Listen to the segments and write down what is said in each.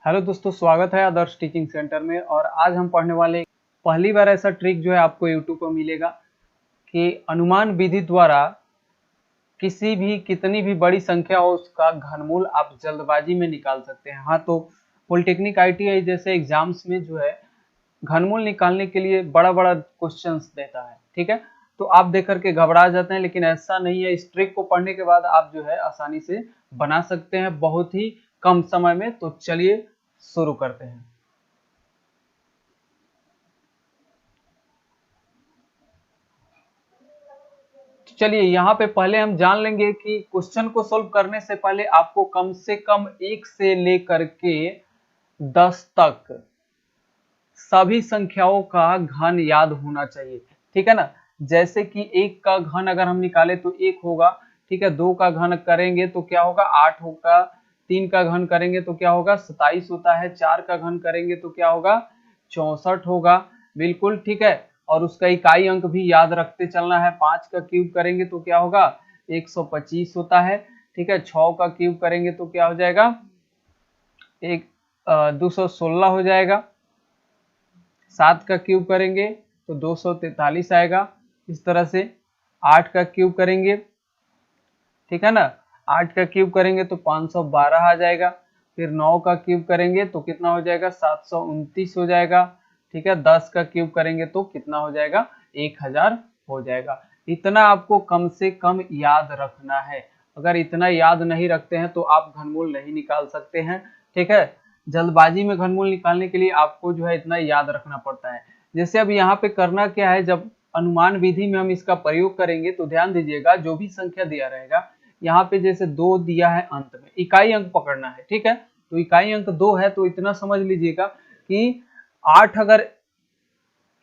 Hello दोस्तों, स्वागत है आदर्श टीचिंग सेंटर में। और आज हम पढ़ने वाले पहली बार ऐसा ट्रिक जो है आपको यूट्यूब पर मिलेगा कि अनुमान विधि द्वारा किसी भी कितनी भी बड़ी संख्या हो उसका घनमूल आप जल्दबाजी में निकाल सकते हैं। हाँ, तो पॉलिटेक्निक ITI जैसे एग्जाम्स में जो है घनमूल निकालने के लिए बड़ा बड़ा क्वेश्चंस देता है। ठीक है, तो आप देख करके घबरा जाते हैं, लेकिन ऐसा नहीं है। इस ट्रिक को पढ़ने के बाद आप जो है आसानी से बना सकते हैं बहुत ही कम समय में। तो चलिए शुरू करते हैं। चलिए यहाँ पे पहले हम जान लेंगे कि क्वेश्चन को सोल्व करने से पहले आपको कम से कम 1 से लेकर के 10 तक सभी संख्याओं का घन याद होना चाहिए। ठीक है ना। जैसे कि 1 का घन अगर हम निकाले तो 1 होगा। ठीक है, 2 का घन करेंगे तो क्या होगा, 8 होगा। 3 का घन करेंगे तो क्या होगा, 27 होता है। 4 का घन करेंगे तो क्या होगा, 64 होगा। बिल्कुल ठीक है। और उसका इकाई अंक भी याद रखते चलना है। 5 का क्यूब करेंगे तो क्या होगा, 125 होता है। ठीक है, 6 का क्यूब करेंगे तो क्या हो जाएगा, 216 हो जाएगा। 7 का क्यूब करेंगे तो 243 आएगा। इस तरह से 8 का क्यूब करेंगे, ठीक है ना, 8 का क्यूब करेंगे तो 512 आ जाएगा। फिर 9 का क्यूब करेंगे तो कितना हो जाएगा, 729 हो जाएगा। ठीक है, 10 का क्यूब करेंगे तो कितना हो जाएगा, 1000 हो जाएगा। इतना आपको कम से कम याद रखना है। अगर इतना याद नहीं रखते हैं तो आप घनमूल नहीं निकाल सकते हैं। ठीक है, जल्दबाजी में घनमूल निकालने के लिए आपको जो है इतना याद रखना पड़ता है। जैसे अब यहाँ पे करना क्या है, जब अनुमान विधि में हम इसका प्रयोग करेंगे तो ध्यान दीजिएगा, जो भी संख्या दिया रहेगा यहाँ पे जैसे 2 दिया है, अंत में इकाई अंक पकड़ना है। ठीक है, तो इकाई अंक 2 है तो इतना समझ लीजिएगा कि 8 अगर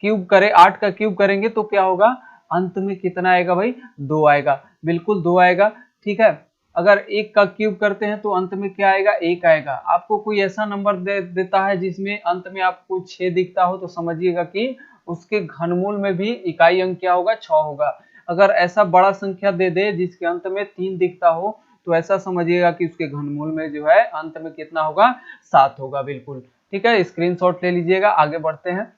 क्यूब करे, 8 का क्यूब करेंगे तो क्या होगा, अंत में कितना आएगा भाई, 2 आएगा। बिल्कुल 2 आएगा। ठीक है, अगर 1 का क्यूब करते हैं तो अंत में क्या आएगा, 1 आएगा। आपको कोई ऐसा नंबर देता है जिसमें अंत में आपको 6 दिखता हो तो समझिएगा कि उसके घनमूल में भी इकाई अंक क्या होगा, 6 होगा। अगर ऐसा बड़ा संख्या दे दे जिसके अंत में 3 दिखता हो तो ऐसा समझिएगा कि उसके घनमूल में जो है अंत में कितना होगा, 7 होगा। बिल्कुल ठीक है, स्क्रीनशॉट ले लीजिएगा। आगे बढ़ते हैं।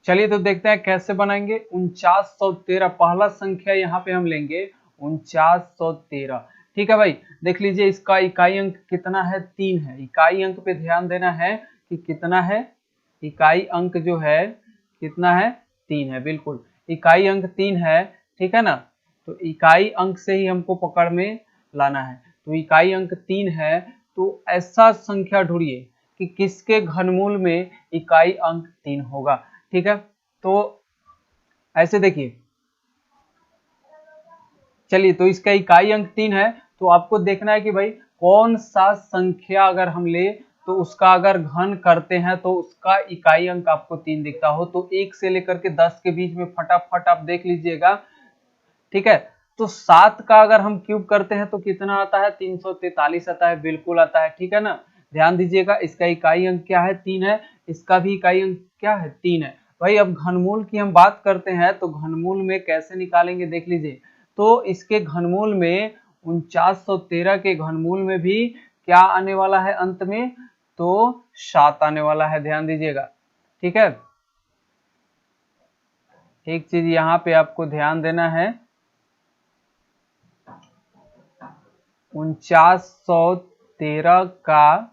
चलिए तो देखते हैं कैसे बनाएंगे। 4913 पहला संख्या यहाँ पे हम लेंगे 4913। ठीक है भाई, देख लीजिए इसका इकाई अंक कितना है, 3 है। इकाई अंक पे ध्यान देना है कि कितना है, इकाई अंक जो है कितना है, 3 है। बिल्कुल इकाई अंक 3 है। ठीक है ना, तो इकाई अंक से ही हमको पकड़ में लाना है। तो इकाई अंक 3 है तो ऐसा संख्या ढूंढिए कि किसके घनमूल में इकाई अंक 3 होगा। ठीक है, तो ऐसे देखिए, चलिए तो इसका इकाई अंक 3 है तो आपको देखना है कि भाई कौन सा संख्या अगर हम ले तो उसका अगर घन करते हैं तो उसका इकाई अंक आपको 3 दिखता हो। तो 1 से लेकर के 10 के बीच में फटाफट आप देख लीजिएगा। ठीक है, तो 7 का अगर हम क्यूब करते हैं तो कितना आता है, 343 आता है। बिल्कुल आता है। ठीक है ना, ध्यान दीजिएगा इसका इकाई अंक क्या है, 3 है। इसका भी इकाई अंक क्या है, 3 है। भाई अब घनमूल की हम बात करते हैं तो घनमूल में कैसे निकालेंगे, देख लीजिए। तो इसके घनमूल में 4913 के घनमूल में भी क्या आने वाला है अंत में, तो 7 आने वाला है। ध्यान दीजिएगा। ठीक है, एक चीज यहाँ पे आपको ध्यान देना है, 4913 का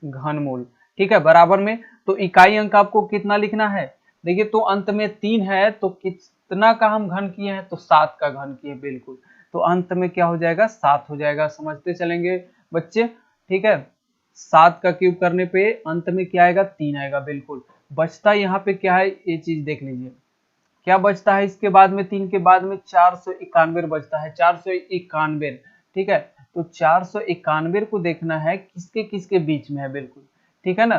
घनमूल। ठीक है, बराबर में तो इकाई अंक आपको कितना लिखना है, देखिए तो अंत में 3 है तो कितना का हम घन किए हैं, तो 7 का घन किए। बिल्कुल, तो अंत में क्या हो जाएगा, 7 हो जाएगा। समझते चलेंगे बच्चे। ठीक है, 7 का क्यूब करने पे अंत में क्या आएगा, 3 आएगा। बिल्कुल, बचता यहाँ पे क्या है, ये चीज देख लीजिए क्या बचता है। इसके बाद में 3 के बाद में 491 बचता है, 491। ठीक है, तो 491 को देखना है किसके किसके बीच में है। बिल्कुल ठीक है ना,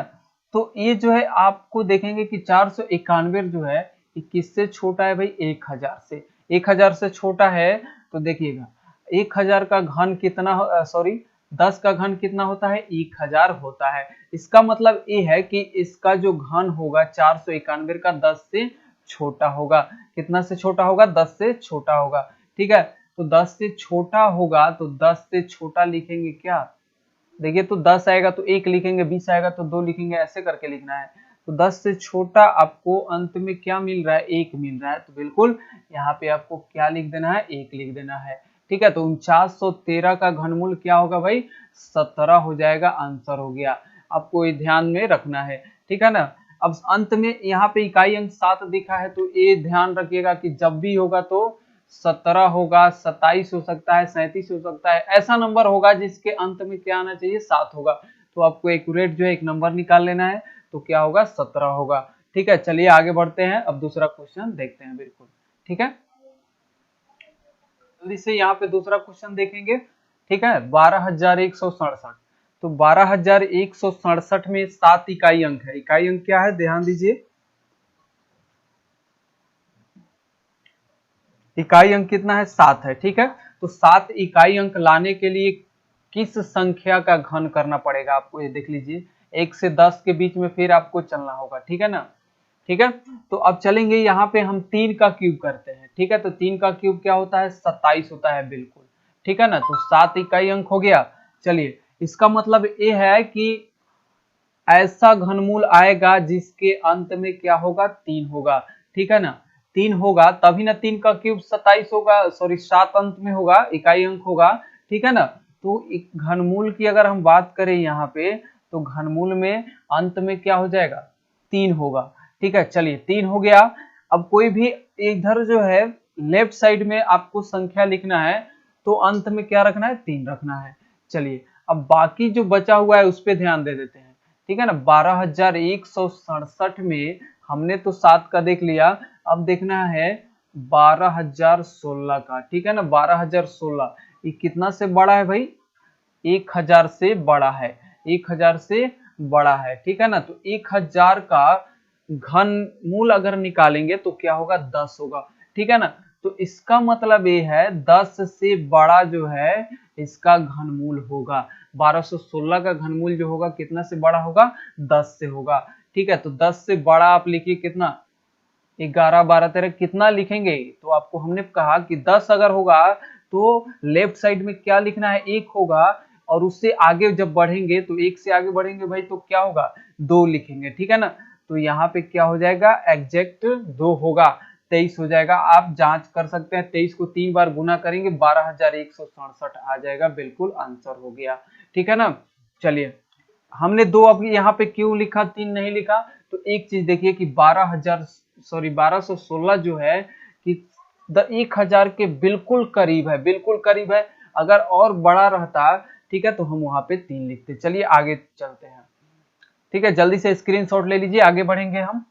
तो ये जो है आपको देखेंगे कि 491 जो है ये किससे छोटा है भाई, 1000 से। 1000 से छोटा है तो देखिएगा 1000 का घन कितना, सॉरी 10 का घन कितना होता है, 1000 होता है। इसका मतलब ये है कि इसका जो घन होगा 491 का 10 से छोटा होगा। कितना से छोटा होगा, 10 से छोटा होगा। ठीक है, तो 10 से छोटा होगा तो 10 से छोटा लिखेंगे क्या, देखिए तो 10 आएगा तो 1 लिखेंगे, 20 आएगा तो 2 लिखेंगे, ऐसे करके लिखना है। तो 10 से छोटा आपको अंत में क्या मिल रहा है, 1 मिल रहा है, तो बिल्कुल यहाँ पे आपको क्या लिख देना है, 1 लिख देना है। ठीक है, तो 4913 का घनमूल क्या होगा भाई, 17 हो जाएगा, आंसर हो गया। आपको ये ध्यान में रखना है, ठीक है ना। अब अंत में यहाँ पे इकाई अंक 7 दिखा है, तो ये ध्यान रखिएगा कि जब भी होगा तो 17 होगा, 27 हो सकता है, 37 हो सकता है, ऐसा नंबर होगा जिसके अंत में क्या आना चाहिए, 7 होगा। तो आपको एक्यूरेट जो है एक नंबर निकाल लेना है, तो क्या होगा, 17 होगा। ठीक है, चलिए आगे बढ़ते हैं, अब दूसरा क्वेश्चन देखते हैं, बिल्कुल ठीक है। जल्दी से यहाँ पे दूसरा क्वेश्चन देखेंगे, ठीक है। 12,167, तो 12,167 में 7 इकाई अंक है। इकाई अंक क्या है, ध्यान दीजिए, इकाई अंक कितना है, 7 है। ठीक है, तो 7 इकाई अंक लाने के लिए किस संख्या का घन करना पड़ेगा आपको, ये देख लीजिए। 1 से 10 के बीच में फिर आपको चलना होगा, ठीक है ना। ठीक है, तो अब चलेंगे यहाँ पे हम 3 का क्यूब करते हैं। ठीक है, तो 3 का क्यूब क्या होता है, 27 होता है, बिल्कुल ठीक है ना। तो 7 इकाई अंक हो गया। चलिए, इसका मतलब ये है कि ऐसा घनमूल आएगा जिसके अंत में क्या होगा, 3 होगा। ठीक है ना, 3 होगा तभी ना 3 का क्यूब 27 होगा, सॉरी 7 अंत में होगा, इकाई अंक होगा। ठीक है ना, तो एक घनमूल की अगर हम बात करें यहाँ पे, तो घनमूल में अंत में क्या हो जाएगा, 3 होगा। ठीक है, चलिए 3 हो गया। अब कोई भी इधर जो है लेफ्ट साइड में आपको संख्या लिखना है, तो अंत में क्या रखना है, 3 रखना है। चलिए, अब बाकी जो बचा हुआ है उस पर ध्यान दे देते हैं। ठीक है ना, 12,167 में हमने तो 7 का देख लिया, अब देखना है 12,016 का। ठीक है ना, 12,016 ये कितना से बड़ा है भाई, 1,000 से बड़ा है, 1,000 से बड़ा है। ठीक है ना, तो 1,000 का घनमूल अगर निकालेंगे तो क्या होगा, 10 होगा। ठीक है ना, तो इसका मतलब ये है 10 से बड़ा जो है इसका घनमूल होगा। 1216 का घनमूल जो होगा कितना से बड़ा होगा, 10 से होगा। ठीक है, तो 10 से बड़ा आप लिखिए कितना, 11, 12, 13, कितना लिखेंगे, तो आपको हमने कहा कि 10 अगर होगा तो लेफ्ट साइड में क्या लिखना है, 1 होगा, और उससे आगे जब बढ़ेंगे तो 1 से आगे बढ़ेंगे भाई तो क्या होगा, 2 लिखेंगे। ठीक है ना, तो यहाँ पे क्या हो जाएगा, एग्जैक्ट 2 होगा, 23 हो जाएगा। आप जांच कर सकते हैं, 23 को 3 बार गुना करेंगे 12,167 आ जाएगा, बिल्कुल आंसर हो गया। ठीक है ना, चलिए हमने 2 अब यहाँ पे क्यों लिखा, 3 नहीं लिखा, तो एक चीज देखिए कि 1216 जो है कि 1,000 के बिल्कुल करीब है, बिल्कुल करीब है। अगर और बड़ा रहता, ठीक है, तो हम वहां पे 3 लिखते। चलिए आगे चलते हैं। ठीक है, जल्दी से स्क्रीनशॉट ले लीजिए, आगे बढ़ेंगे हम।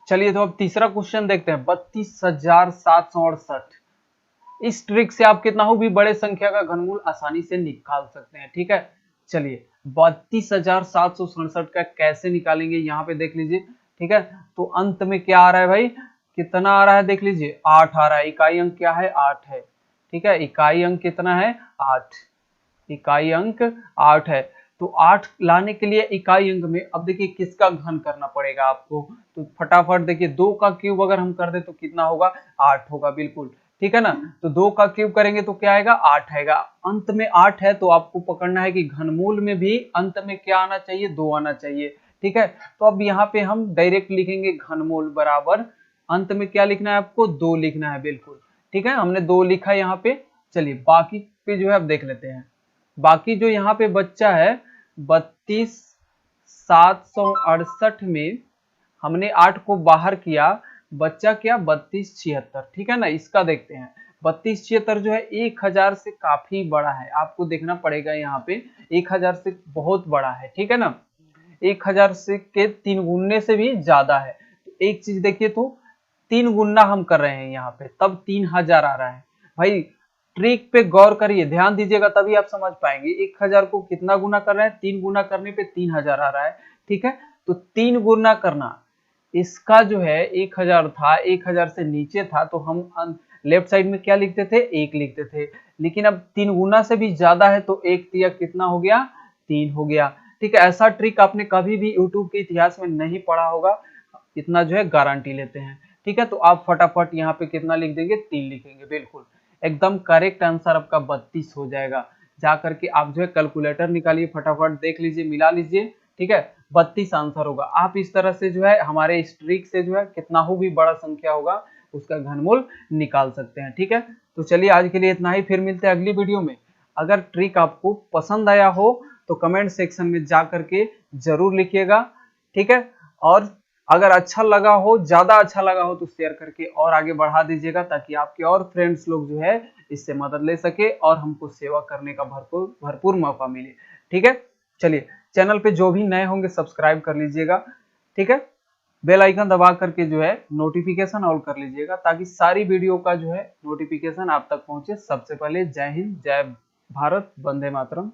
चलिए, तो अब तीसरा क्वेश्चन देखते हैं, 32,768। इस ट्रिक से आप कितना हो भी बड़े संख्या का घनमूल आसानी से निकाल सकते हैं। ठीक है, चलिए 32,767 का कैसे निकालेंगे, यहाँ पे देख लीजिए। ठीक है, तो अंत में क्या आ रहा है भाई, कितना आ रहा है, देख लीजिए 8 आ रहा है, इकाई अंक क्या है, 8 है। ठीक है, इकाई अंक कितना है, 8, इकाई अंक 8 है। तो 8 लाने के लिए इकाई अंक में अब देखिए किसका घन करना पड़ेगा आपको, तो फटाफट देखिए 2 का क्यूब अगर हम कर दे तो कितना होगा, 8 होगा, बिल्कुल ठीक है ना। तो 2 का क्यूब करेंगे तो क्या आएगा, 8 आएगा। अंत में 8 है तो आपको पकड़ना है कि घनमूल में भी अंत में क्या आना चाहिए, 2 आना चाहिए। ठीक है, तो अब यहाँ पे हम डायरेक्ट लिखेंगे घनमूल बराबर अंत में क्या लिखना है आपको, 2 लिखना है, बिल्कुल ठीक है, हमने 2 लिखा है यहाँ पे। चलिए बाकी पे जो है अब देख लेते हैं। बाकी जो यहाँ पे बच्चा है 32,768 में हमने 8 को बाहर किया, बच्चा क्या 32,76। ठीक है ना, इसका देखते हैं। 32,76 जो है 1,000 से काफी बड़ा है, आपको देखना पड़ेगा यहाँ पे 1,000 से बहुत बड़ा है। ठीक है ना, 1,000 से के 3 गुने से भी ज्यादा है। तो एक चीज देखिए, तो 3 गुना हम कर रहे हैं यहाँ पे, तब 3,000 आ रहा है भाई। ट्रिक पे गौर करिए, ध्यान दीजिएगा, तभी आप समझ पाएंगे। 1,000 को कितना गुना कर रहे हैं, 3 गुना करने पे 3,000 आ रहा है। ठीक है, तो 3 गुना करना, इसका जो है 1,000 था, 1,000 से नीचे था, तो हम लेफ्ट साइड में क्या लिखते थे, 1 लिखते थे। लेकिन अब 3 गुना से भी ज्यादा है, तो 1 तिया कितना हो गया, 3 हो गया। ठीक है, ऐसा ट्रिक आपने कभी भी यूट्यूब के इतिहास में नहीं पढ़ा होगा, इतना जो है गारंटी लेते हैं। ठीक है, तो आप फटाफट यहाँ पे कितना लिख देंगे, 3 लिखेंगे, बिल्कुल एकदम करेक्ट आंसर आपका 32 हो जाएगा। जा करके आप जो है कैलकुलेटर निकालिए, फटाफट देख लीजिए, मिला लीजिए, ठीक है, 32 आंसर होगा। आप इस तरह से जो है हमारे इस ट्रिक से जो है कितना हो भी बड़ा संख्या होगा उसका घनमूल निकाल सकते हैं। ठीक है, तो चलिए आज के लिए इतना ही, फिर मिलते हैं अगली वीडियो में। अगर ट्रिक आपको पसंद आया हो तो कमेंट सेक्शन में जा करके जरूर लिखिएगा। ठीक है, और अगर अच्छा लगा हो, ज्यादा अच्छा लगा हो तो शेयर करके और आगे बढ़ा दीजिएगा, ताकि आपके और फ्रेंड्स लोग जो है इससे मदद ले सके और हमको सेवा करने का भरपूर मौका मिले। ठीक है, चलिए चैनल पे जो भी नए होंगे सब्सक्राइब कर लीजिएगा। ठीक है, बेल आइकन दबा करके जो है नोटिफिकेशन ऑल कर लीजिएगा, ताकि सारी वीडियो का जो है नोटिफिकेशन आप तक पहुंचे सबसे पहले। जय हिंद, जय भारत, वंदे मातरम।